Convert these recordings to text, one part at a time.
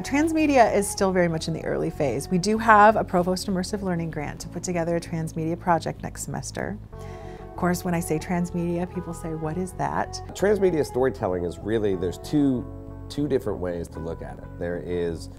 Transmedia is still very much in the early phase. We do have a Provost Immersive Learning grant to put together a transmedia project next semester. Of course, when I say transmedia, people say, what is that? Transmedia storytelling is really, there's two different ways to look at it. There is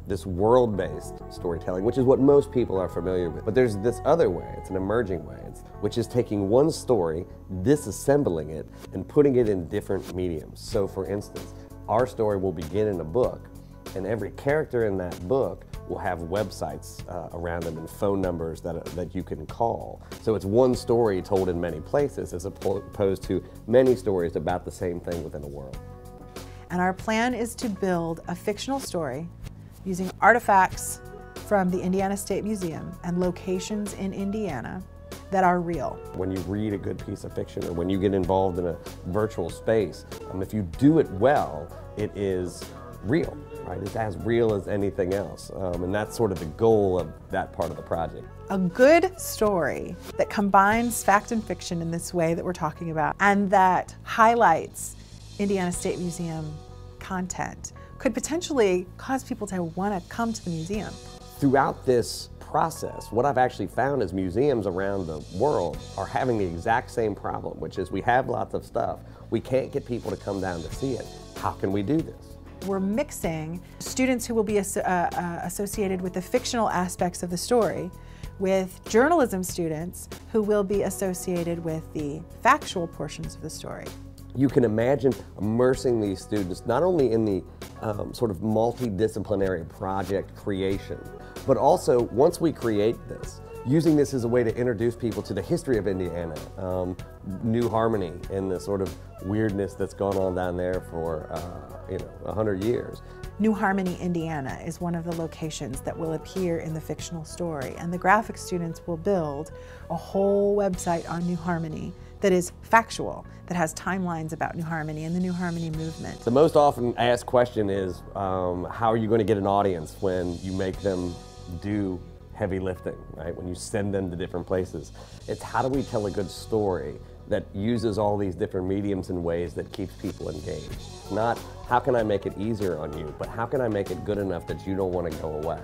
this world-based storytelling, which is what most people are familiar with. But there's this other way, it's an emerging way, which is taking one story, disassembling it, and putting it in different mediums. So for instance, our story will begin in a book, and every character in that book will have websites around them and phone numbers that you can call. So it's one story told in many places as opposed to many stories about the same thing within a world. And our plan is to build a fictional story using artifacts from the Indiana State Museum and locations in Indiana that are real. When you read a good piece of fiction or when you get involved in a virtual space, if you do it well, it is real, right? It's as real as anything else. And that's sort of the goal of that part of the project. A good story that combines fact and fiction in this way that we're talking about and that highlights Indiana State Museum content could potentially cause people to want to come to the museum. Throughout this process, what I've actually found is museums around the world are having the exact same problem, which is we have lots of stuff. We can't get people to come down to see it. How can we do this? We're mixing students who will be associated with the fictional aspects of the story with journalism students who will be associated with the factual portions of the story. You can imagine immersing these students not only in the sort of multidisciplinary project creation, but also once we create this, using this as a way to introduce people to the history of Indiana, New Harmony, and the sort of weirdness that's gone on down there for 100 years. New Harmony, Indiana is one of the locations that will appear in the fictional story, and the graphic students will build a whole website on New Harmony that is factual, that has timelines about New Harmony and the New Harmony movement. The most often asked question is, how are you going to get an audience when you make them do heavy lifting, right? When you send them to different places. It's how do we tell a good story that uses all these different mediums and ways that keeps people engaged. Not how can I make it easier on you, but how can I make it good enough that you don't want to go away.